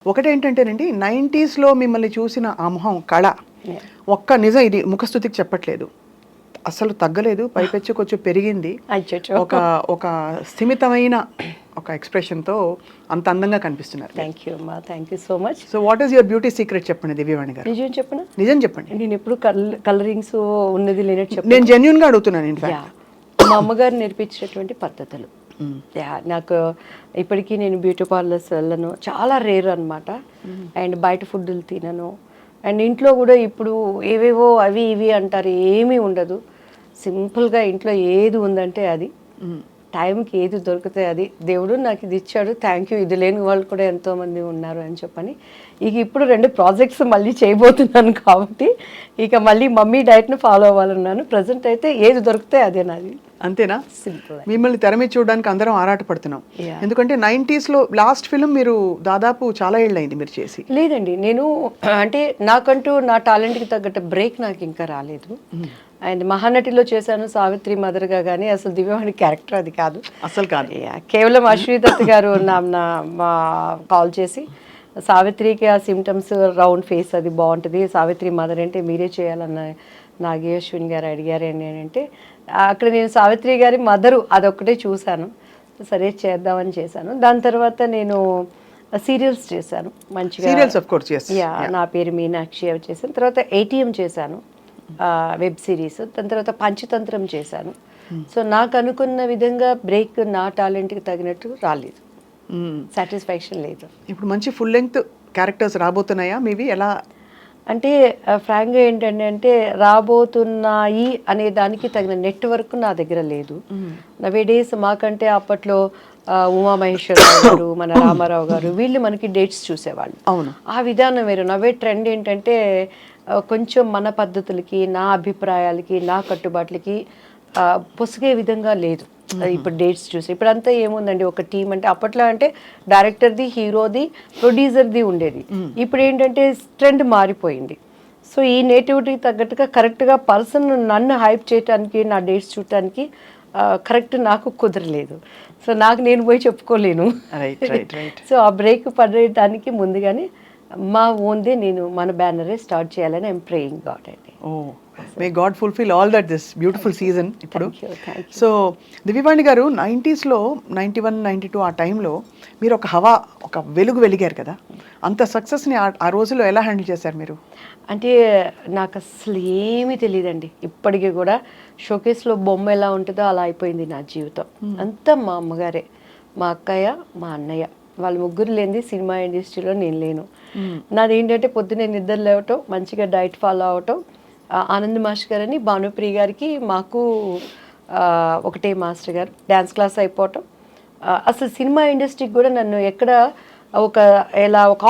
ఒకటేంటంటేనండి 90స్‌లో మిమ్మల్ని చూసిన ఆ మొహం కళ ఒక్క నిజం ఇది ముఖస్తుతికి చెప్పట్లేదు. అసలు తగ్గలేదు. పైపెచ్చు కొంచెం పెరిగింది. ఒక ఒక స్థిమితమైన ఒక ఎక్స్‌ప్రెషన్‌తో అంత అందంగా కనిపిస్తున్నారు. థ్యాంక్ యూ అమ్మా, thank you so much. So what is your beauty secret చెప్పండి దివ్యవాణి గారు. నిజం చెప్పనా? నిజం చెప్పండి. నేను ఎప్పుడు కలరింగ్స్ ఉన్నది లేనట్టు చెప్పను. నేను జెన్యూన్‌గా అడుగుతున్నాను ఇన్ఫాక్ట్. మా అమ్మగారు నేర్పించినటువంటి పద్ధతులు. నాకు ఇప్పటికీ నేను బ్యూటీ పార్లర్స్ వెళ్ళను, చాలా రేర్ అనమాట. అండ్ బయట ఫుడ్లు తినను. అండ్ ఇంట్లో కూడా ఇప్పుడు ఏవేవో అవి ఇవి అంటారు, ఏమీ ఉండదు. సింపుల్గా ఇంట్లో ఏది ఉందంటే అది, టైంకి ఏది దొరికితే అది. దేవుడు నాకు ఇది ఇచ్చాడు, థ్యాంక్ యూ. ఇది లేని వాళ్ళు కూడా ఎంతోమంది ఉన్నారు అని చెప్పని ఇక ఇప్పుడు 2 ప్రాజెక్ట్స్ మళ్ళీ చేయబోతున్నాను కాబట్టి ఇక మళ్ళీ మమ్మీ డైట్ను ఫాలో అవ్వాలన్నాను. ప్రజెంట్ అయితే ఏది దొరికితే అదే నాది. అంతేనా? సింపుల్. మిమ్మల్ని తెర మీద చూడడానికి అందరం ఆరాటపడుతున్నాం. ఎందుకంటే 90స్‌లో లాస్ట్ ఫిల్మ్ మీరు దాదాపు చాలా ఏళ్ళైంది మీరు చేసి. లేదండి, నేను అంటే నాకంటూ నా టాలెంట్కి తగ్గట్టు బ్రేక్ నాకు ఇంకా రాలేదు. అండ్ మహానటిలో చేశాను సావిత్రి మదర్గా, కానీ అసలు దివ్యవాణి క్యారెక్టర్ అది కాదు, అసలు కాదు. కేవలం అశ్విదత్ గారు మా కాల్ చేసి సావిత్రికి ఆ సిమ్టమ్స్ రౌండ్ ఫేస్ అది బాగుంటుంది, సావిత్రి మదర్ అంటే మీరే చేయాలన్న నాగి అశ్విన్ గారు అడిగారండి అని అంటే అక్కడ నేను సావిత్రి గారి మదరు అదొక్కటే చూశాను. సరే చేద్దామని చేశాను. దాని తర్వాత నేను సీరియల్స్ చేశాను మంచిగా. Serials of course yes. నా పేరు మీనాక్షి అవి చేశాను. తర్వాత ఏటీఎం చేశాను, వెబ్ సిరీస్. దాని తర్వాత పంచతంత్రం చేశాను. సో నాకు అనుకున్న విధంగా బ్రేక్ నా టాలెంట్కి తగినట్టు రాలేదు, సాటిస్ఫాక్షన్ లేదు. ఇప్పుడు మంచి ఫుల్ లెంగ్త్ క్యారెక్టర్స్ రాబోతున్నాయా మీవి? ఎలా అంటే ఫ్రాంక్గా ఏంటంటే అంటే రాబోతున్నాయి అనే దానికి తగిన నెట్వర్క్ నా దగ్గర లేదు. నవే డేస్ మాకంటే అప్పట్లో ఉమామహేశ్వరరావు గారు, మన రామారావు గారు, వీళ్ళు మనకి డేట్స్ చూసేవాళ్ళు. అవును, ఆ విధానం వేరు. నవే ట్రెండ్ ఏంటంటే కొంచెం మన పద్ధతులకి, నా అభిప్రాయాలకి, నా కట్టుబాట్లకి పొసిగే విధంగా లేదు ఇప్పుడు డేట్స్ చూసి. ఇప్పుడంతా ఏముందండి, ఒక టీం అంటే అప్పట్లో అంటే డైరెక్టర్ది, హీరోది, ప్రొడ్యూసర్ది ఉండేది. ఇప్పుడు ఏంటంటే ట్రెండ్ మారిపోయింది. సో ఈ నేటివిటీ తగ్గట్టుగా కరెక్ట్గా పర్సన్ నన్ను హైప్ చేయడానికి, నా డేట్స్ చూడటానికి కరెక్ట్ నాకు కుదరలేదు. సో నాకు నేను పోయి చెప్పుకోలేను. సో ఆ బ్రేక్ పడేయడానికి ముందుగానే మా ఓన్దే నేను మన బ్యానరే స్టార్ట్ చేయాలని ఐఎమ్ ప్రేయింగ్ గాడ్ అండి. May God fulfil all that this beautiful season ఇప్పుడు. సో దివ్యవాణి గారు 90స్‌లో 91, 92 ఆ టైంలో మీరు ఒక హవా, ఒక వెలుగు వెలిగారు కదా. అంత సక్సెస్ని ఆ రోజుల్లో ఎలా హ్యాండిల్ చేశారు మీరు? అంటే నాకు అసలు ఏమీ తెలియదండి. ఇప్పటికీ కూడా షోకేస్లో బొమ్మ ఎలా ఉంటుందో అలా అయిపోయింది నా జీవితం. అంతా మా అమ్మగారే, మా అక్కయ్య, మా అన్నయ్య, వాళ్ళ ముగ్గురు లేనిది సినిమా ఇండస్ట్రీలో నేను లేను. నాది ఏంటంటే పొద్దున్నే నిద్ర లేవటం, మంచిగా డైట్ ఫాలో అవటం. ఆనంద్ మాస్టర్ గారని భానుప్రియ గారికి మాకు ఒకటే మాస్టర్ గారు, డ్యాన్స్ క్లాస్ అయిపోవటం. అసలు సినిమా ఇండస్ట్రీకి కూడా నన్ను ఎక్కడ ఒక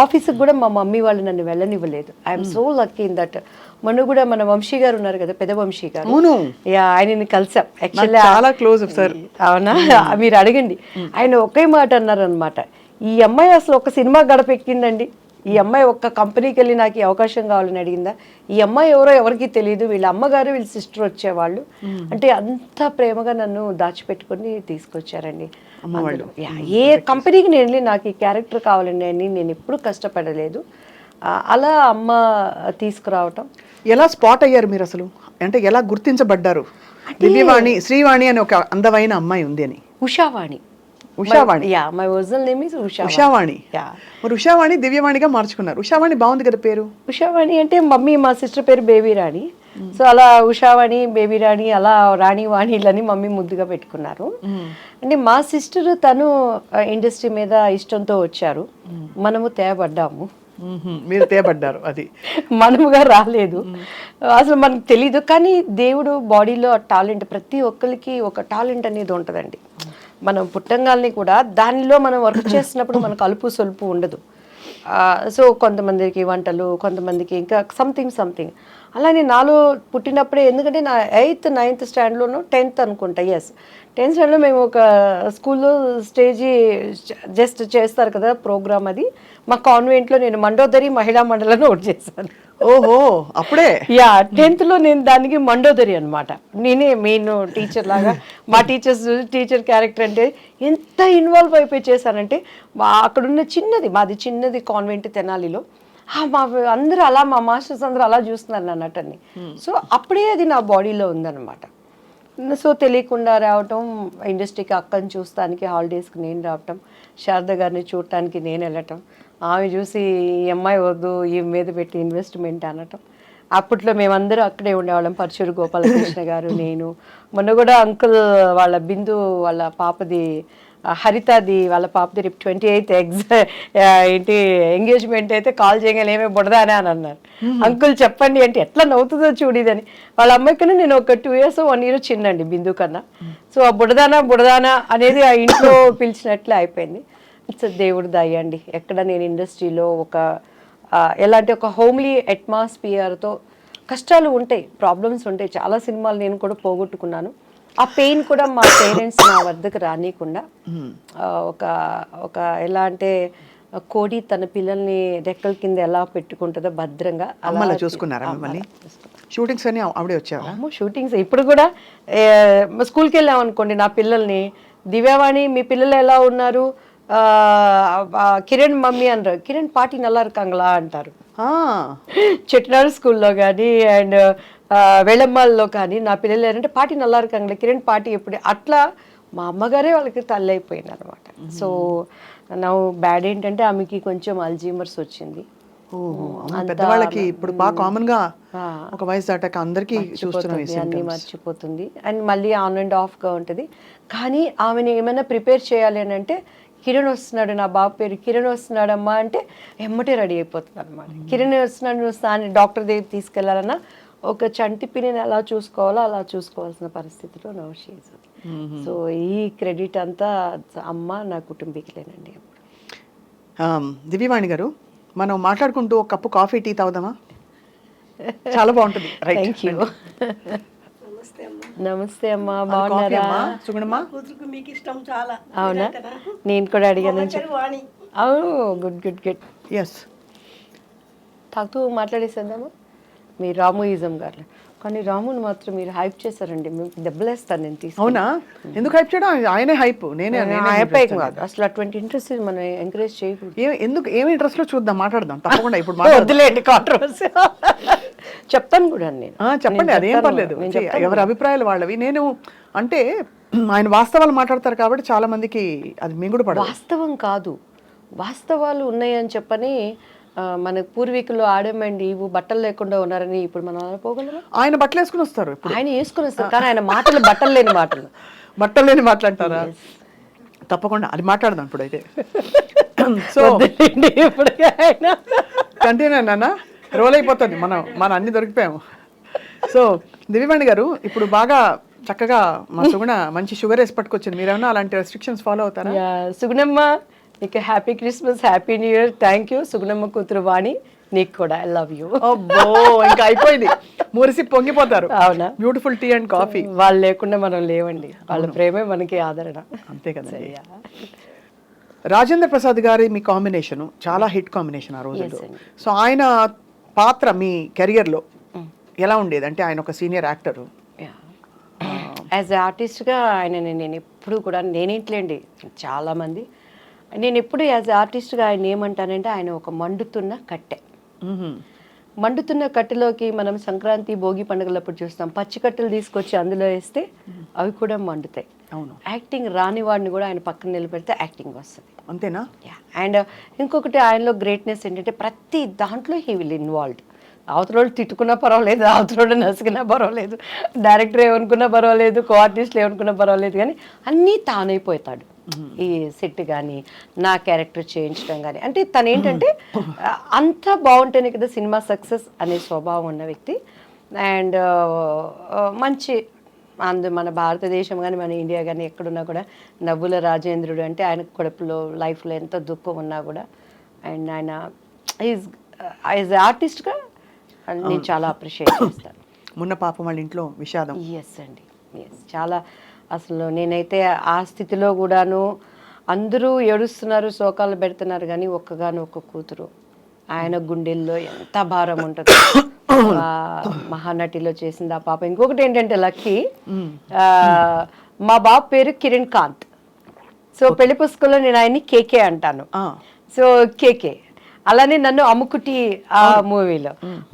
ఆఫీస్కి కూడా మా మమ్మీ వాళ్ళు నన్ను వెళ్ళనివ్వలేదు. I'm so lucky in that. మొన్న కూడా మన వంశీ గారు ఉన్నారు కదా, పెద్ద వంశీ గారు, ఆయనని కలిసాం. యాక్చువల్లీ చాలా క్లోజ్ సార్. అవునా? మీరు అడగండి. ఆయన ఒకే మాట అన్నారు అనమాట, ఈ అమ్మాయి అసలు ఒక సినిమా గడప ఎక్కిందండి, ఈ అమ్మాయి ఒక్క కంపెనీకి వెళ్ళి నాకు ఈ అవకాశం కావాలని అడిగిందా, ఈ అమ్మాయి ఎవరో ఎవరికి తెలియదు, వీళ్ళ అమ్మగారు వీళ్ళ సిస్టర్ వచ్చేవాళ్ళు అంటే అంత ప్రేమగా నన్ను దాచిపెట్టుకొని తీసుకొచ్చారండి. ఏ కంపెనీకి నేను వెళ్ళి నాకు ఈ క్యారెక్టర్ కావాలండి అని నేను ఎప్పుడు కష్టపడలేదు. అలా అమ్మ తీసుకురావటం. ఎలా స్పాట్ అయ్యారు మీరు అసలు? అంటే ఎలా గుర్తించబడ్డారు? దివ్యవాణి, శ్రీవాణి అని ఒక అందమైన అమ్మాయి ఉంది అని. Ushavani. Ushavani. My original name is Ushavani. మరి ఉషావాణి దివ్యవాణిగా మార్చుకున్నారు. ఉషావాణి బాగుంది కదా పేరు. ఉషావాణి అంటే మమ్మీ, మా సిస్టర్ పేరు బేబీ రాణి. సో అలా ఉషావాణి, బేబీ రాణి, అలా రాణి వాణిలని మమ్మీ ముద్దుగా పెట్టుకున్నారు. అంటే మా సిస్టర్ తను ఇండస్ట్రీ మీద ఇష్టంతో వచ్చారు, మనము తేబడ్డాము. మీరు తేబడ్డారు, అది మనముగా రాలేదు. అసలు మనకు తెలీదు, కానీ దేవుడు బాడీలో టాలెంట్, ప్రతి ఒక్కరికి ఒక టాలెంట్ అనేది ఉంటుందండి. మనం పుట్టంగాల్ని కూడా దానిలో మనం వర్క్ చేస్తున్నప్పుడు మనకు అలుపు సొలుపు ఉండదు. సో కొంతమందికి వంటలు, కొంతమందికి ఇంకా సంథింగ్ అలానే నాలో పుట్టినప్పుడే. ఎందుకంటే నా 8th, 9th స్టాండర్డ్లోనూ 10th అనుకుంటా, 10th స్టాండర్డ్లో మేము ఒక స్కూల్లో స్టేజీ జస్ట్ చేస్తారు కదా ప్రోగ్రామ్, అది మా కాన్వెంట్లో నేను మండోదరి మహిళా మండలిని ఒకటి చేశాను. ఓహో అప్పుడే యా 10th లో నేను దానికి మండోదరి అనమాట. నేనే మెయిన్ టీచర్ లాగా మా టీచర్ క్యారెక్టర్ అంటే ఎంత ఇన్వాల్వ్ అయిపోయి చేశానంటే అక్కడున్న మాది చిన్నది కాన్వెంట్ తెనాలిలో. మా అందరూ అలా మా మాస్టర్స్ అందరూ అలా చూస్తున్నారు నా నటన్ని. సో అప్పుడే అది నా బాడీలో ఉందన్నమాట. సో తెలియకుండా రావటం, ఇండస్ట్రీకి అక్కని చూస్తానికి హాలిడేస్కి నేను రావటం, శారద గారిని చూడటానికి నేను వెళ్ళటం, ఆమె చూసి ఈ అమ్మాయి వద్దు ఈ మీద పెట్టి ఇన్వెస్ట్మెంట్ అనటం. అప్పట్లో మేమందరూ అక్కడే ఉండేవాళ్ళం, పరచూరు గోపాలకృష్ణ గారు, నేను. మొన్న కూడా అంకుల్ వాళ్ళ బిందు వాళ్ళ పాపది హరితది వాళ్ళ పాపది రేపు 28th ఏంటి ఎంగేజ్మెంట్ అయితే కాల్ చేయగానే ఏమే బుడదానా అని అన్నారు. అంకుల్ చెప్పండి అంటే ఎట్లా నవ్వుతుందో చూడిదని. వాళ్ళ అమ్మాయి కన్నా నేను ఒక 2 years 1 year చిన్నండి బిందు కన్నా. సో ఆ బుడదానా అనేది ఆ ఇంట్లో పిలిచినట్లే అయిపోయింది. ఇట్స్ దేవుడి దయ అండి. ఎక్కడ నేను ఇండస్ట్రీలో ఎలాంటి ఒక హోమ్లీ అట్మాస్ఫియర్తో కష్టాలు ఉంటాయి, ప్రాబ్లమ్స్ ఉంటాయి. చాలా సినిమాలు నేను కూడా పోగొట్టుకున్నాను. ఆ పెయిన్ కూడా మా పేరెంట్స్ నా వద్దకు రానియకుండా ఒక ఎలా అంటే కోడి తన పిల్లల్ని రెక్కల కింద ఎలా పెట్టుకుంటుందో భద్రంగా అలా చూసుకున్నారా మిమ్మల్ని? షూటింగ్స్ అన్ని ఆవిడే వచ్చారా? షూటింగ్స్ ఇప్పుడు కూడా స్కూల్కి వెళ్ళాం అనుకోండి, నా పిల్లల్ని దివ్యావాణి మీ పిల్లలు ఎలా ఉన్నారు, కిరణ్ మమ్మీ అంటారు, కిరణ్ పాటి నల్లా இருக்காங்களா అంటారు. చెట్నాడు స్కూల్లో కానీ అండ్ వెళమ్మాల్లో కానీ నా పిల్లలు ఏంటంటే పాటి నల్లా இருக்காங்களா, కిరణ్ పాటి ఎప్పుడు అట్లా మా అమ్మగారే వాళ్ళకి తల్లి అయిపోయింది అనమాట. సో నా బ్యాడ్ ఏంటంటే ఆమెకి కొంచెం అల్జీమర్స్ వచ్చింది. పెద్దవాళ్ళకి ఇప్పుడు బాగా కామన్ గా ఒక వయసు దాటాక అందరికీ అన్ని మర్చిపోతుంది అండ్ మళ్ళీ ఆన్ అండ్ ఆఫ్ గా ఉంటుంది. కానీ ఆమెను ఏమైనా ప్రిపేర్ చేయాలి అని అంటే కిరణ్ వస్తున్నాడు, నా బాబు పేరు కిరణ్ వస్తున్నాడమ్మా అంటే ఎమ్మటే రెడీ అయిపోతుంది అనమాట. కిరణ్ వస్తున్నాడు, నువ్వు డాక్టర్ దగ్గర తీసుకెళ్లాలన్నా ఒక చంటి పిల్లని ఎలా చూసుకోవాలో అలా చూసుకోవాల్సిన పరిస్థితిలో నో షీజ్. సో ఈ క్రెడిట్ అంతా అమ్మ నా కుటుంబీకులేనండి. దివ్యవాణి గారు, మనం మాట్లాడుకుంటూ ఒక కప్పు కాఫీ టీ తాగుదామా? చాలా బాగుంటుంది. Thank you. నమస్తే అమ్మా, బాగున్నారా? అవునా, నేను కూడా అడిగాను. Good good good. ఎస్, తాగుతూ మాట్లాడేసేద్దామా? మీరు రాముయిజం గారు, కానీ రాముని మాత్రం మీరు హైప్ చేశారండి, మేము దెబ్బలేస్తాను నేను తీసుకు. అవునా? ఎందుకు హైప్ చేయడం? ఆయనే హైప్, నేనే హైప్ కాదు అసలు. అటువంటి ఇంట్రెస్ట్ మనం ఎంకరేజ్ చేయకూడదు. ఎందుకు? ఏమి ఇంట్రెస్ట్ లో చూద్దాం, మాట్లాడదాం తప్పకుండా. ఇప్పుడు వద్దులేండి కాంట్రవర్సీ. చెప్తాను కూడా నేను. చెప్పండి, అదేం పర్లేదు. ఎవరి అభిప్రాయాలు వాళ్ళవి. నేను అంటే ఆయన వాస్తవాలు మాట్లాడతారు కాబట్టి చాలా మందికి అది మింగుడు పడదు. వాస్తవం కాదు, వాస్తవాలు ఉన్నాయని చెప్పని మన పూర్వీకులు ఆడమండి ఇవి బట్టలు లేకుండా ఉన్నారని ఇప్పుడు మనం పోగలరా? ఆయన బట్టలు వేసుకుని వస్తారు, ఆయన వేసుకుని వస్తారు, కానీ ఆయన మాటలు బట్టలు లేని మాట్లాడతారా? తప్పకుండా అది మాట్లాడదాం ఇప్పుడైతే. సో ఇప్పుడు కంటిన్యూ నాన్న, రోల్ అయిపోతుంది, మనం అన్ని దొరికిపోయాము. సో దివ్యవాణి గారు, ఇప్పుడు బాగా చక్కగా మా సుగుణ మంచి షుగర్ వేసి పట్టుకొచ్చింది. మీరేమన్నా అలాంటి రెస్ట్రిక్షన్స్ ఫాలో అవుతారా? సుగుణమ్మ, నీకు happy Christmas, happy new year. Thank you. Sugunamma కూతురు వాణి, నీకు కూడా ఐ లవ్ యూ. అబ్బో, ఇంకా అయిపోయింది, మురిసి పొంగిపోతారు. అవునా? Beautiful tea and coffee. వాళ్ళు లేకుండా మనం లేవండి, వాళ్ళ ప్రేమే మనకి ఆదరణ. అంతే కదా. రాజేంద్ర ప్రసాద్ గారి మీ కాంబినేషన్ చాలా హిట్ కాంబినేషన్ ఆ రోజుల్లో. సో ఆయన పాత్ర మీ కెరియర్లో ఎలా ఉండేది? అంటే ఆయన ఒక సీనియర్ యాక్టర్, యాజ్ ఆర్టిస్ట్గా ఆయన నేను ఎప్పుడు కూడా నేనేంట్లేండి చాలామంది, నేను ఎప్పుడు యాజ్ ఆర్టిస్ట్గా ఆయన ఏమంటానంటే ఆయన ఒక మండుతున్న కట్టె. మండుతున్న కట్టెలోకి మనం సంక్రాంతి భోగి పండుగలప్పుడు చూస్తాం, పచ్చి కట్టెలు తీసుకొచ్చి అందులో వేస్తే అవి కూడా మండుతాయి. అవును. యాక్టింగ్ రాని వాడిని కూడా ఆయన పక్కన నిలబెడితే యాక్టింగ్ వస్తుంది. అంతేనా? అండ్ ఇంకొకటి ఆయనలో గ్రేట్నెస్ ఏంటంటే ప్రతి దాంట్లో హీ విల్ ఇన్వాల్వ్డ్. అవతలోళ్ళు తిట్టుకున్నా పర్వాలేదు, అవతలోళ్ళు నసిగినా పర్వాలేదు, డైరెక్టర్ ఏమనుకున్నా పర్వాలేదు, కో ఆర్టిస్టులు ఏమనుకున్నా పర్వాలేదు, కానీ అన్నీ తానైపోతాడు. ఈ సెట్ కానీ నా క్యారెక్టర్ చేయించడం కానీ, అంటే తను ఏంటంటే అంతా బాగుంటేనే కదా సినిమా సక్సెస్ అనే స్వభావం ఉన్న వ్యక్తి. అండ్ మంచి మన భారతదేశం కానీ మన ఇండియా కానీ ఎక్కడున్నా కూడా నవ్వుల రాజేంద్రుడు అంటే ఆయనకు కడుపులో లైఫ్లో ఎంత దుఃఖం ఉన్నా కూడా అండ్ ఆయన యాజ్ ఆర్టిస్ట్గా నేను చాలా అప్రిషియేట్ చేస్తాను. మొన్న పాపం వాళ్ళ ఇంట్లో విషాదం. ఎస్ అండి, ఎస్. చాలా అసలు నేనైతే ఆ స్థితిలో కూడాను అందరూ ఏడుస్తున్నారు, శోకాలు పెడుతున్నారు, కానీ ఒక్కగాను ఒక్క కూతురు ఆయన గుండెల్లో ఎంత భారం ఉంటుంది. మహానటిలో చేసింది ఆ పాప. ఇంకొకటి ఏంటంటే లక్కీ, మా బాబు పేరు కిరణ్ కాంత్. సో పెళ్లి పుస్తకంలో నేను ఆయన్ని కేకే అంటాను. So KK. అలానే నన్ను అమ్ముకుటి ఆ మూవీలో,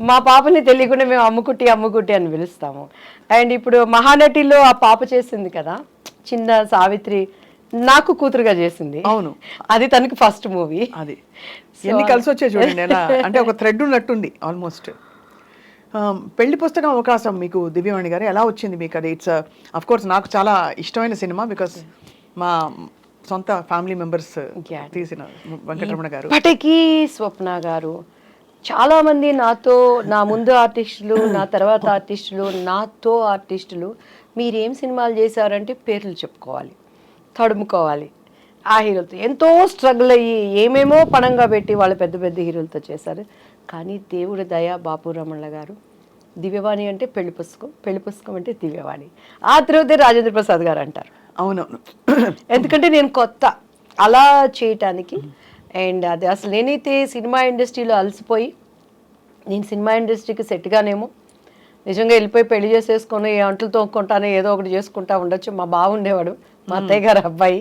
మా పాపని తెలియకుండా మేము అమ్ముకుటి అని పిలుస్తాము. అండ్ ఇప్పుడు మహానటిలో ఆ పాప చేసింది కదా చిన్న సావిత్రి, నాకు కూతురుగా చేసింది. అవును, అది తనకి ఫస్ట్ మూవీ. అది ఎన్ని కలిసి వచ్చాయి చూడండి ఎలా, అంటే ఒక థ్రెడ్ ఉన్నట్టుంది ఆల్మోస్ట్. పెళ్లి పుస్తకం అవకాశం మీకు దివ్యవాణి గారు ఎలా వచ్చింది మీకు? అది ఇట్స్ అఫ్ కోర్స్ నాకు చాలా ఇష్టమైన సినిమా, బికాస్ మా సొంత ఫ్యామిలీ మెంబర్స్ తీసిన వెంకటరమణ గారు. ఇప్పటికీ స్వప్న గారు, చాలా మంది నాతో, నా ముందు ఆర్టిస్టులు, నా తర్వాత ఆర్టిస్టులు, నాతో ఆర్టిస్టులు మీరేం సినిమాలు చేశారంటే పేర్లు చెప్పుకోవాలి, తడుముకోవాలి. ఆ హీరోలతో ఎంతో స్ట్రగుల్ అయ్యి ఏమేమో పణంగా పెట్టి వాళ్ళు పెద్ద పెద్ద హీరోలతో చేశారు. కానీ దేవుడి దయ, బాపు రమణ గారు, దివ్యవాణి అంటే పెళ్లి పుస్తకం, పెళ్లి పుస్తకం అంటే దివ్యవాణి, ఆ తర్వాత రాజేంద్ర ప్రసాద్ గారు అంటారు. అవునవును, ఎందుకంటే నేను కొత్త అలా చేయటానికి. అండ్ అది అసలు నేనైతే సినిమా ఇండస్ట్రీలో అలసిపోయి, నేను సినిమా ఇండస్ట్రీకి సెట్గానేమో నిజంగా వెళ్ళిపోయి పెళ్లి చేసేసుకొని అంట్లు తోముకుంటాను, ఏదో ఒకటి చేసుకుంటా ఉండొచ్చు. మా బావ ఉండేవాడు, మా అత్తయ్య గారు అబ్బాయి,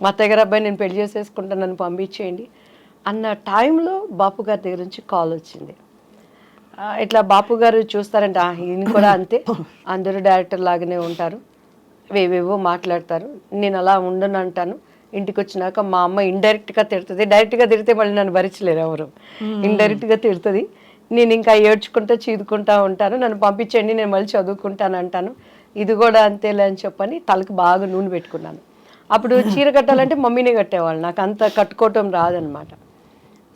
మా అత్తయ్య గారు అబ్బాయి నేను పెళ్లి చేసేసుకుంటాను, నన్ను పంపించేయండి అన్న టైంలో బాపు గారి దగ్గర నుంచి కాల్ వచ్చింది. ఇట్లా బాపు గారు చూస్తారంటే ఈయన కూడా అంతే, అందరూ డైరెక్టర్ లాగానే ఉంటారు, వేవేవో మాట్లాడతారు, నేను అలా ఉండను అంటాను. ఇంటికి వచ్చినాక మా అమ్మ ఇండైరెక్ట్గా తిడుతుంది, డైరెక్ట్గా తిడితే మళ్ళీ నన్ను భరించలేరు ఎవరు, ఇండైరెక్ట్గా తిడుతుంది. నేను ఇంకా ఏడ్చుకుంటా చీదుకుంటా ఉంటాను, నన్ను పంపించండి నేను మళ్ళీ చదువుకుంటాను అంటాను. ఇది కూడా అంతేలే అని చెప్పని తలకి బాగా నూనె పెట్టుకున్నాను. అప్పుడు చీర కట్టాలంటే మమ్మీనే కట్టేవాళ్ళు, నాకు అంత కట్టుకోవటం రాదనమాట.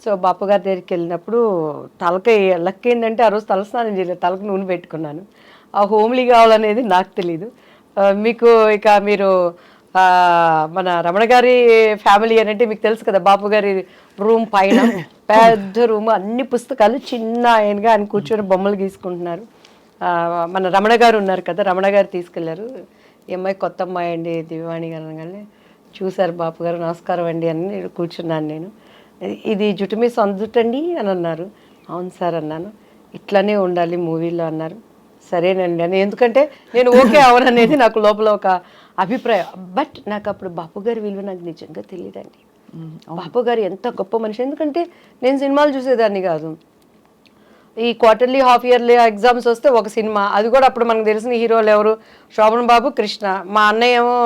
సో బాపు గారి దగ్గరికి వెళ్ళినప్పుడు తలకి లక్ ఏంటంటే ఆ రోజు తలస్నానం చేయలేదు, తలకు నూనె పెట్టుకున్నాను. ఆ హోమ్లీ కావాలనేది నాకు తెలీదు. మీకు ఇక మీరు మన రమణ గారి ఫ్యామిలీ అని అంటే మీకు తెలుసు కదా, బాపు గారి రూమ్ పైన పెద్ద రూమ్, అన్ని పుస్తకాలు, చిన్న ఆయనగా ఆయన కూర్చొని బొమ్మలు గీసుకుంటున్నారు. మన రమణ గారు ఉన్నారు కదా, రమణ గారు తీసుకెళ్లారు. ఈ అమ్మాయి కొత్త అమ్మాయి అండి దివ్యవాణి గారు అనగానే చూశారు బాపు గారు, నమస్కారం అండి అని కూర్చున్నాను నేను. ఇది జుట్టు మీ సొంత జుట్టు అండి అని అన్నారు. అవును సార్ అన్నాను. ఇట్లానే ఉండాలి మూవీలో అన్నారు. సరేనండి అని, ఎందుకంటే నేను ఓకే అవననేది నాకు లోపల ఒక అభిప్రాయం. బట్ నాకు అప్పుడు బాపు గారి విలువ నాకు నిజంగా తెలియదండి. బాపు గారు ఎంత గొప్ప మనిషి, ఎందుకంటే నేను సినిమాలు చూసేదాన్ని కాదు. ఈ క్వార్టర్లీ హాఫ్ ఇయర్లీ ఎగ్జామ్స్ వస్తే ఒక సినిమా, అది కూడా అప్పుడు మనకు తెలిసిన హీరోలు ఎవరు, శోభన్ బాబు, కృష్ణ. మా అన్నయ్య ఏమో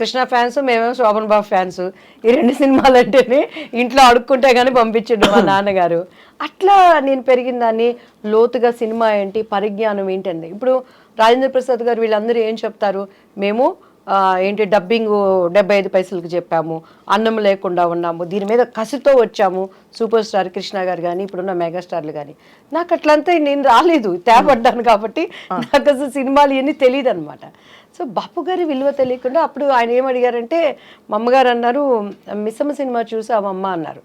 కృష్ణ ఫ్యాన్స్, మేమేమో శోభన్ బాబు ఫ్యాన్స్. ఈ రెండు సినిమాలు అంటేనే ఇంట్లో అడుక్కుంటే కానీ పంపించండు మా నాన్నగారు. అట్లా నేను పెరిగిన దాన్ని, లోతుగా సినిమా ఏంటి, పరిజ్ఞానం ఏంటండి. ఇప్పుడు రాజేంద్ర ప్రసాద్ గారు వీళ్ళందరూ ఏం చెప్తారు, మేము ఏంటి డబ్బింగ్ 75 పైసలకు చెప్పాము, అన్నం లేకుండా ఉన్నాము, దీని మీద కసితో వచ్చాము, సూపర్ స్టార్ కృష్ణ గారు కానీ ఇప్పుడున్న మెగాస్టార్లు కానీ. నాకు అట్లంతా నేను రాలేదు, తేపడ్డాను కాబట్టి నాకు అసలు సినిమాలు ఇవన్నీ తెలియదు అనమాట. సో బాపు గారి విలువ తెలియకుండా అప్పుడు ఆయన ఏమడిగారంటే, మా అమ్మగారు అన్నారు, మిస్సమ్మ సినిమా చూసామమ్మ అన్నారు.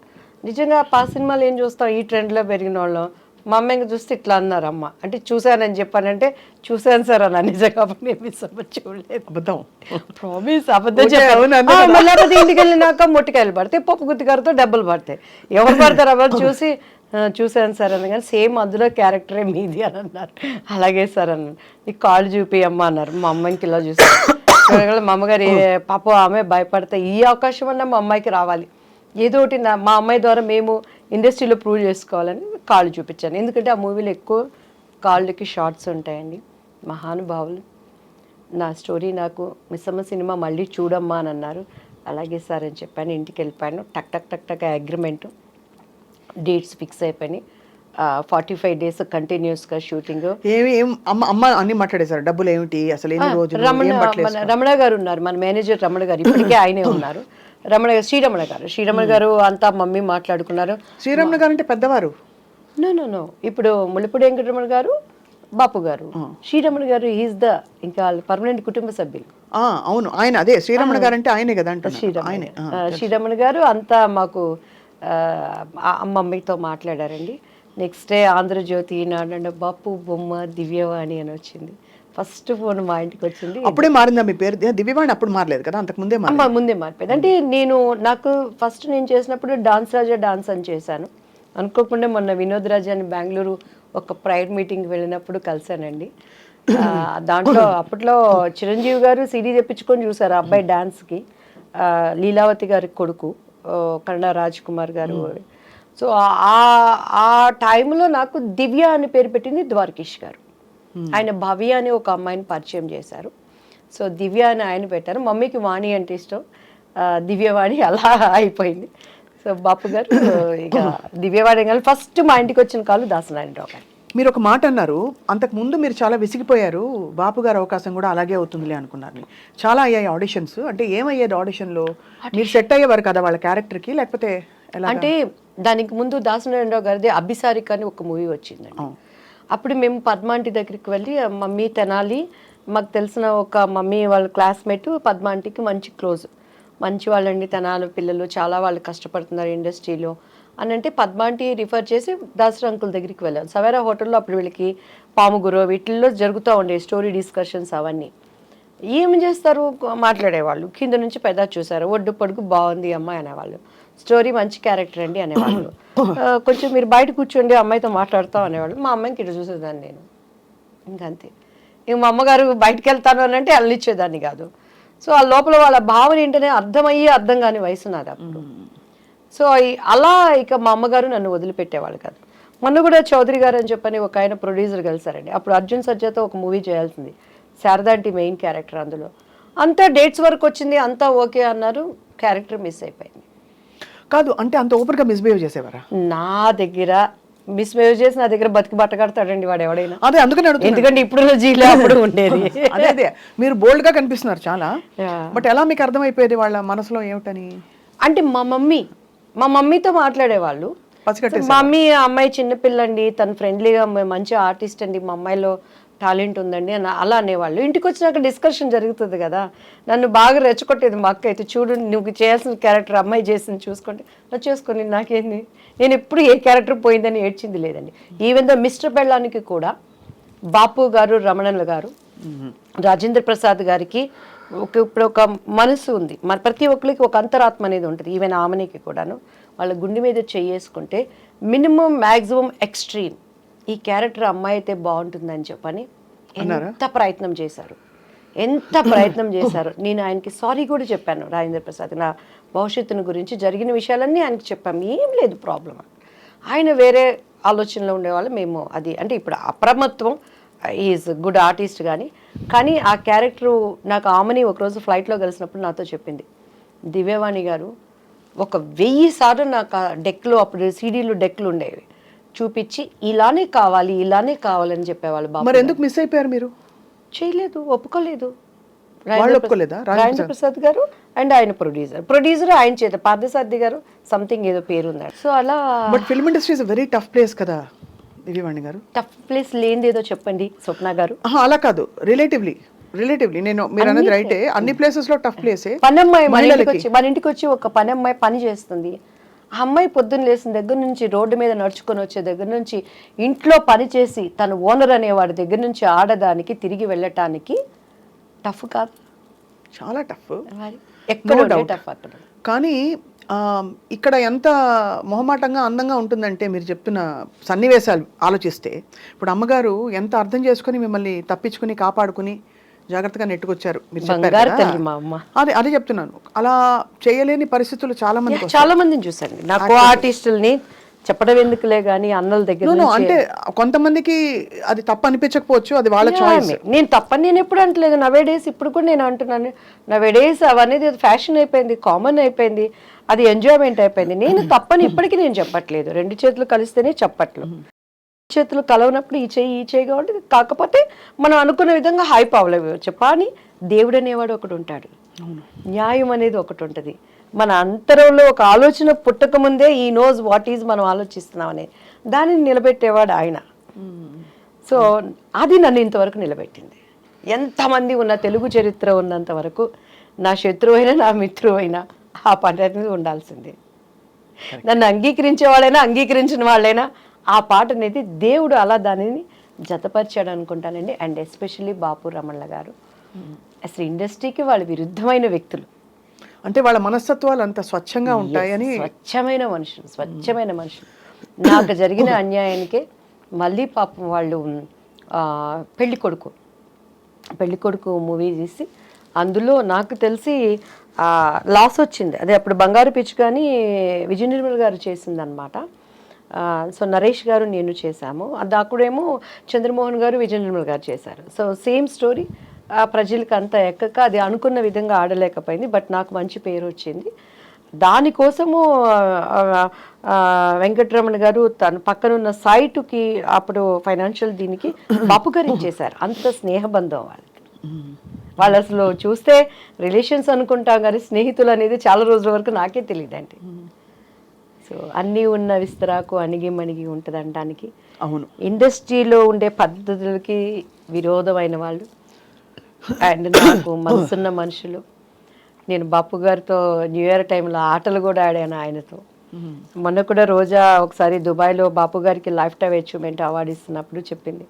నిజంగా ఆ సినిమాలు ఏం చూస్తాం, ఈ ట్రెండ్లో పెరిగిన వాళ్ళం. మా అమ్మ ఇంకా చూస్తే ఇట్లా అన్నారు, అమ్మ అంటే చూశానని చెప్పానంటే చూశాను సార్ అన్న. నిజంగా నేను మిస్సమ్మ చూడలేదు, అబద్ధం, ప్రామిస్ అబద్ధం చెప్పాను. మళ్ళీ ఇంటికి వెళ్ళినాక మొట్టికాయలు పడతాయి, పప్పు గుత్తికారతో డబ్బులు పడతాయి, ఎవరు పడతారు ఎవరు చూసి చూశాను సార్ అన్న. కానీ సేమ్ అందులో క్యారెక్టరే మీది అని అన్నారు. అలాగే సార్ అన్నాను. నీకు కాళ్ళు చూపి అమ్మ అన్నారు. మా అమ్మాయికి ఇలా చూసాను. మా అమ్మగారు పాప ఆమె భయపడతా, ఈ అవకాశం అన్నా మా అమ్మాయికి రావాలి, ఏదో ఒకటి మా అమ్మాయి ద్వారా మేము ఇండస్ట్రీలో ప్రూవ్ చేసుకోవాలని కాళ్ళు చూపించాను. ఎందుకంటే ఆ మూవీలో ఎక్కువ కాళ్ళకి షార్ట్స్ ఉంటాయండి. మహానుభావులు. నా స్టోరీ నాకు మిస్సమ్మ సినిమా మళ్ళీ చూడమ్మా అని అన్నారు. అలాగే సార్ అని చెప్పాను. ఇంటికి వెళ్ళిపోయాను. టక్ టక్ టక్ టక్ అగ్రిమెంట్, డేట్స్ ఫిక్స్ అయిపోయినాయి. 45 days కంటిన్యూస్గా షూటింగ్. అమ్మ అన్ని మాట్లాడేశారు, డబ్బులు ఏమిటి అసలు, ఎన్ని రోజులు? రమణ గారు ఉన్నారు, మన మేనేజర్ రమణ గారు, ఇప్పటికే ఆయనే ఉన్నారు. శ్రీరమణ గారు అంతా మమ్మీ మాట్లాడుకున్నారు. శ్రీరమణ గారు అంటే పెద్దవారు? నో ఇప్పుడు ముళ్ళపూడి వెంకటరమణ గారు, బాపు గారు, శ్రీరమణ గారు ఈజ్ ద ఇంకా పర్మనెంట్ కుటుంబ సభ్యులు. అవును, ఆయన అదే శ్రీరమణ గారు అంటే ఆయనే కదా అంటే. శ్రీరమణ గారు అంతా మాకు మమ్మీతో మాట్లాడారండి. నెక్స్ట్ డే ఆంధ్రజ్యోతి నాడు బాపు బొమ్మ దివ్యవాణి అని వచ్చింది. ఫస్ట్ ఫోన్ మా ఇంటికి వచ్చింది. అప్పుడే మారిందా మీ పేరు? దివ్యవాణి అప్పుడు మారలేదు కదా, అంతకు ముందే ముందే మారిపోయింది. అంటే నాకు ఫస్ట్ నేను చేసినప్పుడు డాన్స్ రాజా డాన్స్ అని చేశాను. అనుకోకుండా మొన్న వినోద్ రాజాని బెంగళూరు ఒక ప్రైవేట్ మీటింగ్కి వెళ్ళినప్పుడు కలిశానండి. దాంట్లో అప్పట్లో చిరంజీవి గారు సీడీ తెప్పించుకొని చూసారు ఆ అబ్బాయి డాన్స్కి. లీలావతి గారి కొడుకు కన్నడ రాజ్ కుమార్ గారు. సో ఆ టైంలో నాకు దివ్య అని పేరు పెట్టింది ద్వారకేష్ గారు. ఆయన భవ్య అని ఒక అమ్మాయిని పరిచయం చేశారు. సో దివ్య అని ఆయన పెట్టారు. మమ్మీకి వాణి అంటే ఇష్టం, దివ్యవాణి అలా అయిపోయింది. సో బాపు గారు ఇక దివ్యవాణి కానీ ఫస్ట్ మా ఇంటికి వచ్చిన కాలు దాసనారాయణరావు గారు. మీరు ఒక మాట అన్నారు, అంతకు ముందు మీరు చాలా విసిగిపోయారు, బాపు గారు అవకాశం కూడా అలాగే అవుతుందిలే అనుకున్నారు. చాలా అయ్యాయి ఆడిషన్స్, అంటే ఏమయ్యేది ఆడిషన్లో? మీరు సెట్ అయ్యేవారు కదా వాళ్ళ క్యారెక్టర్కి, లేకపోతే ఎలా? అంటే దానికి ముందు దాసనారాయణరావు గారిది అభిసారిక అని ఒక మూవీ వచ్చిందండి. అప్పుడు మేము పద్మాంటి దగ్గరికి వెళ్ళి, మమ్మీ తెనాలి మాకు తెలిసిన ఒక మమ్మీ వాళ్ళ క్లాస్మేట్ పద్మాంటికి మంచి క్లోజ్, మంచి వాళ్ళండి తెనాలి పిల్లలు, చాలా వాళ్ళు కష్టపడుతున్నారు ఇండస్ట్రీలో అని అంటే పద్మాంటి రిఫర్ చేసి దాసరి అంకుల్ దగ్గరికి వెళ్ళాం. సవేరా హోటల్లో అప్పుడు వీళ్ళకి పాముగురు వీటిల్లో జరుగుతూ ఉండే స్టోరీ డిస్కషన్స్ అవన్నీ. ఏమి చేస్తారు, మాట్లాడేవాళ్ళు, కింద నుంచి పెద్ద చూసారు, ఒడ్డు పొడుగు బాగుంది అమ్మాయి అనేవాళ్ళు, స్టోరీ మంచి క్యారెక్టర్ అండి అనేవాళ్ళు, కొంచెం మీరు బయట కూర్చోండి అమ్మాయితో మాట్లాడతాం అనేవాళ్ళు. మా అమ్మాయికి ఇటు చూసేదాన్ని నేను, ఇంకంతే. ఇంక మా అమ్మగారు బయటకు వెళ్తాను అని అంటే వెళ్ళనిచ్చేదాన్ని కాదు. సో ఆ లోపల వాళ్ళ భావన ఏంటనే అర్థమయ్యి అర్థం కాని వయసు నాది అప్పుడు. సో అలా ఇక మా అమ్మగారు నన్ను వదిలిపెట్టేవాళ్ళు కాదు. మొన్న కూడా చౌదరి గారు అని చెప్పని ఒక ఆయన ప్రొడ్యూసర్ కలిసారండి. అప్పుడు అర్జున్ సర్జాతో ఒక మూవీ చేయాల్సింది, శారదా అంటే మెయిన్ క్యారెక్టర్. అందులో అంతా డేట్స్ వరకు వచ్చింది, అంతా ఓకే అన్నారు, క్యారెక్టర్ మిస్ అయిపోయింది. కాదు అంటే అంత ఓపెన్గా మిస్బిహేవ్ చేసేవారా? నా దగ్గర మిస్బిహేవ్ చేసి నా దగ్గర బతికి బట్ట కడతాడండి వాడు ఎవడైనా. అదే అందుకని అడుగుతున్నా. ఎందుకంటే ఇప్పుడు జీలో అప్పుడు ఉండేది. అదే మీరు బోల్డ్ గా కనిపిస్తున్నారు చాలా, బట్ ఎలా మీకు అర్థమైపోయేది వాళ్ళ మనసులో ఏమిటని? అంటే మా మమ్మీతో మాట్లాడేవాళ్ళు. మా మమ్మీ అమ్మాయి చిన్నపిల్లండి, తను ఫ్రెండ్లీగా మంచి ఆర్టిస్ట్ అండి, మా అమ్మాయిలో టాలెంట్ ఉందండి అని అలా అనేవాళ్ళు. ఇంటికి వచ్చినాక డిస్కషన్ జరుగుతుంది కదా, నన్ను బాగా రెచ్చగొట్టేది మా అక్క అయితే, చూడు నువ్వు చేయాల్సిన క్యారెక్టర్ అమ్మాయి చేసింది చూసుకోండి, నా చేసుకోండి నాకేంది, నేను ఎప్పుడు ఏ క్యారెక్టర్ పోయిందని ఏడ్చింది లేదండి. ఈవెన్ దో మిస్టర్ బెళ్ళానికి కూడా బాపు గారు, రమణన్ల గారు, రాజేంద్ర ప్రసాద్ గారికి ఇప్పుడు ఒక మనసు ఉంది, మరి ప్రతి ఒక్కరికి ఒక అంతరాత్మ అనేది ఉంటుంది. ఈవెన్ ఆమెనికి కూడాను వాళ్ళ గుండె మీద చేసుకుంటే మినిమం మ్యాక్సిమం ఎక్స్ట్రీమ్ ఈ క్యారెక్టర్ అమ్మాయి అయితే బాగుంటుందని చెప్పని ఎంత ప్రయత్నం చేశారు, ఎంత ప్రయత్నం చేశారు. నేను ఆయనకి సారీ కూడా చెప్పాను, రాజేంద్ర ప్రసాద్ నా భవిష్యత్తును గురించి జరిగిన విషయాలన్నీ ఆయనకి చెప్పాము, ఏం లేదు ప్రాబ్లం. ఆయన వేరే ఆలోచనలో ఉండేవాళ్ళు, మేము అది అంటే ఇప్పుడు అప్రమత్వం, ఈజ్ గుడ్ ఆర్టిస్ట్ కానీ ఆ క్యారెక్టరు నాకు ఆమెని ఒకరోజు ఫ్లైట్లో కలిసినప్పుడు నాతో చెప్పింది, దివ్యవాణి గారు ఒక 1000 సార్లు నాకు ఆ డెక్లో, అప్పుడు సీడీలు డెక్లు ఉండేవి, చూపించి ఇలానే కావాలని చెప్పేవాళ్ళు. బాబు మరి ఎందుకు మిస్ అయిపోయారు మీరు? చేయలేదు, ఒప్పుకోలేదు. రాజేంద్ర ప్రసాద్ గారు అండ్ ఆయన ప్రొడ్యూసర్ ఆయన చేత పార్థసారథి గారు సంథింగ్ ఏదో పేరు ఉంది. సో అలా. But film industry is very tough place కదా దివ్యవాణి గారు. టఫ్ ప్లేస్ లేనిది ఏదో చెప్పండి స్వప్న గారు. అలా కాదు, రిలేటివ్లీ నేను మీరు అనేది రైటే, అన్ని ప్లేసెస్ లో టఫ్ ప్లేసే. పనమ్మాయి మన ఇంటికి వచ్చి ఒక పనమ్మాయి పని చేస్తుంది. ఆ అమ్మాయి పొద్దున్న లేసిన దగ్గర నుంచి, రోడ్డు మీద నడుచుకొని వచ్చే దగ్గర నుంచి, ఇంట్లో పని చేసి తను ఓనర్ అనేవాడి దగ్గర నుంచి ఆడదానికి తిరిగి వెళ్ళటానికి టఫ్ కాదు, చాలా టఫ్, ఎక్కడ టఫ్ అక్కడ. కానీ ఇక్కడ ఎంత మొహమాటంగా అందంగా ఉంటుందంటే మీరు చెప్తున్న సన్నివేశాలు ఆలోచిస్తే, ఇప్పుడు అమ్మగారు ఎంత అర్థం చేసుకుని మిమ్మల్ని తప్పించుకుని కాపాడుకుని జాగ్రత్తగా నెట్టుకొచ్చారు. మీరు చెప్పారు, అదే చెప్తున్నాను, అలా చేయలేని పరిస్థితులు చాలా మందిని చూసాను. నాకు ఆర్టిస్టుల్ని చెప్పడం ఎందుకులే గానీ అన్నల దగ్గర అంటే కొంతమందికి అది తప్పు అనిపించకపోవచ్చు, అది వాళ్ళ చాయిస్. నేను తప్పని నేను ఎప్పుడు అంటలేదు. నవేడేస్ ఇప్పుడు కూడా నేను అంటున్నాను, నవేడేస్ అవనేది ఫ్యాషన్ అయిపోయింది, కామన్ అయిపోయింది, అది ఎంజాయ్మెంట్ అయిపోయింది. నేను తప్పని ఇప్పటికీ నేను చెప్పట్లేదు, 2 చేతులు కలిస్తేనే చెప్పట్లు. చేతులు కలవనప్పుడు ఈ చేయి కాబట్టి, కాకపోతే మనం అనుకున్న విధంగా హైప్ అవ్వలేవు చెప్పని. దేవుడు అనేవాడు ఒకటి ఉంటాడు, న్యాయం అనేది ఒకటి ఉంటుంది. మన అంతరంలో ఒక ఆలోచన పుట్టక ముందే ఈ నోస్ వాట్ ఈజ్ మనం ఆలోచిస్తున్నాం అనేది, దానిని నిలబెట్టేవాడు ఆయన. సో అది నన్ను ఇంతవరకు నిలబెట్టింది. ఎంతమంది ఉన్న తెలుగు చరిత్ర ఉన్నంత వరకు నా శత్రువు అయినా నా మిత్రువు అయినా ఆ పని అనేది ఉండాల్సిందే. నన్ను అంగీకరించేవాళ్ళైనా అంగీకరించిన వాళ్ళైనా ఆ పాట అనేది దేవుడు అలా దానిని జతపరిచాడు అనుకుంటానండి. అండ్ ఎస్పెషల్లీ బాపు రమణల గారు అసలు ఇండస్ట్రీకి వాళ్ళు విరుద్ధమైన వ్యక్తులు, అంటే వాళ్ళ మనస్తత్వాలు అంత స్వచ్ఛంగా ఉంటాయని. స్వచ్ఛమైన మనుషులు. నాకు జరిగిన అన్యాయానికే మళ్ళీ పాపం వాళ్ళు పెళ్లి కొడుకు మూవీ తీసి అందులో నాకు తెలిసి లాస్ వచ్చింది. అదే అప్పుడు బంగారు పిచ్చి కానీ విజయ నిర్మల్ గారు చేసిందనమాట. సో నరేష్ గారు నేను చేశాము. అది అక్కడేమో చంద్రమోహన్ గారు విజయ నిర్మల్ గారు చేశారు. సో సేమ్ స్టోరీ ప్రజలకు అంతా ఎక్కక అది అనుకున్న విధంగా ఆడలేకపోయింది. బట్ నాకు మంచి పేరు వచ్చింది. దానికోసము వెంకటరమణ గారు తన పక్కనున్న సైటుకి అప్పుడు ఫైనాన్షియల్ దీనికి బాపు గారు ఇచ్చేశారు. అంత స్నేహబంధం వాళ్ళకి. వాళ్ళు అసలు చూస్తే రిలేషన్స్ అనుకుంటాం కానీ స్నేహితులు అనేది చాలా రోజుల వరకు నాకే తెలియదండి. సో అన్నీ ఉన్న విస్తరాకు అణిగి మణిగి ఉంటుంది అనడానికి. అవును, ఇండస్ట్రీలో ఉండే పద్ధతులకి విరోధమైన వాళ్ళు అండ్ నాకు మనసున్న మనుషులు. నేను బాపు గారితో న్యూ ఇయర్ టైంలో ఆటలు కూడా ఆడాను ఆయనతో. మొన్న కూడా రోజా ఒకసారి దుబాయ్లో బాపు గారికి లైఫ్ టైమ్ అచీవ్మెంట్ అవార్డు ఇస్తున్నప్పుడు చెప్పింది,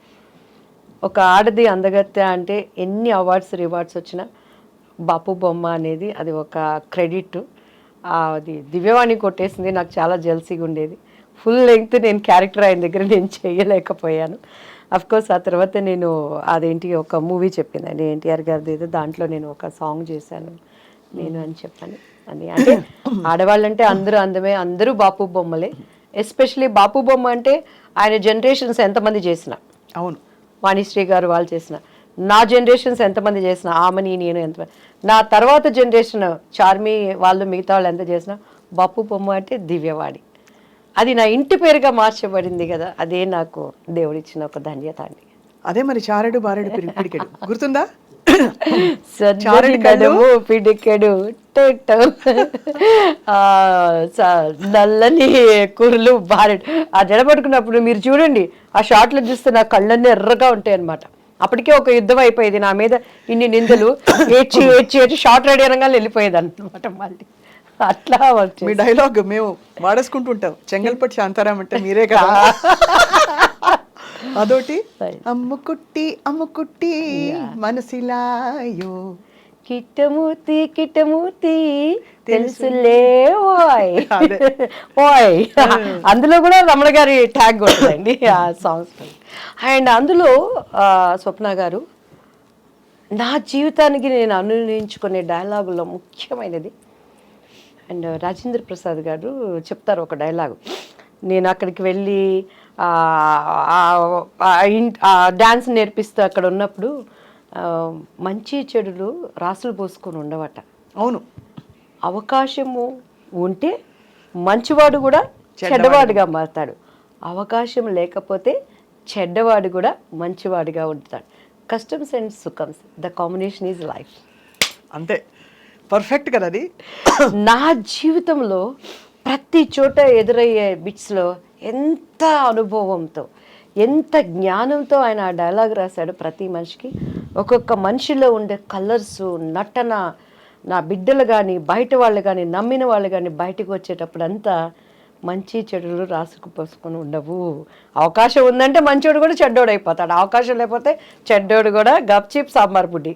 ఒక ఆడది అందగత్తె అంటే ఎన్ని అవార్డ్స్ రివార్డ్స్ వచ్చినా బాపు బొమ్మ అనేది అది ఒక క్రెడిట్. అది దివ్యవాణి కొట్టేసింది. నాకు చాలా జెల్సీగా ఉండేది. ఫుల్ లెంగ్త్ నేను క్యారెక్టర్ ఆయన దగ్గర నేను చేయలేకపోయాను. అఫ్కోర్స్ ఆ తర్వాత నేను అదేంటి ఒక మూవీ చెప్పిందండి ఎన్టీఆర్ గారిది ఏదో, దాంట్లో నేను ఒక సాంగ్ చేశాను నేను అని చెప్పాను. అని అంటే ఆడవాళ్ళంటే అందరూ అందమే, అందరూ బాపు బొమ్మలే. ఎస్పెషలీ బాపు బొమ్మ అంటే ఆయన జనరేషన్స్ ఎంతమంది చేసిన, అవును, వాణిశ్రీ గారు వాళ్ళు చేసిన, నా జనరేషన్స్ ఎంతమంది చేసిన, ఆమెని నేను ఎంతమంది, నా తర్వాత జనరేషన్ చార్మి వాళ్ళు మిగతా వాళ్ళు ఎంత చేసినా బాపు బొమ్మ అంటే దివ్యవాణి. అది నా ఇంటి పేరుగా మార్చబడింది కదా, అదే నాకు దేవుడిచ్చిన ఒక ధన్యత అండి. అదే మరి చారెడు బారెడు పిడికెడు గుర్తుందా? పిడికెడు నల్లని కుర్రలు బారెడు. ఆ జడ పట్టుకున్నప్పుడు మీరు చూడండి, ఆ షార్ట్లో చూస్తే నా కళ్ళన్నీ ఎర్రగా ఉంటాయి అనమాట. అప్పటికే ఒక యుద్ధం అయిపోయేది నా మీద, ఇన్ని నిందలు, ఏడ్చి ఏడ్చి ఏడ్చి షార్ట్ రెడీ అనగా వెళ్ళిపోయేది అనమాట. మళ్ళీ అట్లా మీ డైలాగ్ మేము వాడేసుకుంటుంటాం, చెంగల్పట్టి శాంతారాం అంటే మీరే కదా. అదోటి అమ్ముకుట్టి అమ్ముకుట్టి మనసిలాయో కిట్టమూర్తి కిట్టమూర్తి తెలుసులే ఓయ్ ఓయ్. అందులో కూడా రమణ గారి ట్యాగ్ ఉంటుందండి ఆ సాంగ్స్. అండ్ అందులో స్వప్న గారు నా జీవితానికి నేను అనునించుకునే డైలాగుల్లో ముఖ్యమైనది. అండ్ రాజేంద్ర ప్రసాద్ గారు చెప్తారు ఒక డైలాగు. నేను అక్కడికి వెళ్ళి డ్యాన్స్ నేర్పిస్తూ అక్కడ ఉన్నప్పుడు మంచి చెడులు రాసులు పోసుకొని ఉండవట. అవును, అవకాశము ఉంటే మంచివాడు కూడా చెడ్డవాడిగా మారుతాడు, అవకాశం లేకపోతే చెడ్డవాడు కూడా మంచివాడిగా ఉంటాడు. కస్టమ్స్ అండ్ సుఖమ్స్, ద కాంబినేషన్ ఈజ్ లైఫ్. అంతే, పర్ఫెక్ట్ కదా అది. నా జీవితంలో ప్రతి చోట ఎదురయ్యే బిట్స్లో ఎంత అనుభవంతో ఎంత జ్ఞానంతో ఆయన ఆ డైలాగ్ రాశాడు. ప్రతి మనిషికి ఒక్కొక్క మనిషిలో ఉండే కలర్సు, నటన, నా బిడ్డలు కానీ బయట వాళ్ళు కానీ నమ్మిన వాళ్ళు కానీ బయటకు వచ్చేటప్పుడు అంతా మంచి చెడులు రాసుకుపోసుకొని ఉండవు. అవకాశం ఉందంటే మంచోడు కూడా చెడ్డోడు అయిపోతాడు, అవకాశం లేకపోతే చెడ్డోడు కూడా గప్చిప్ సాంబార్ బుడ్డి.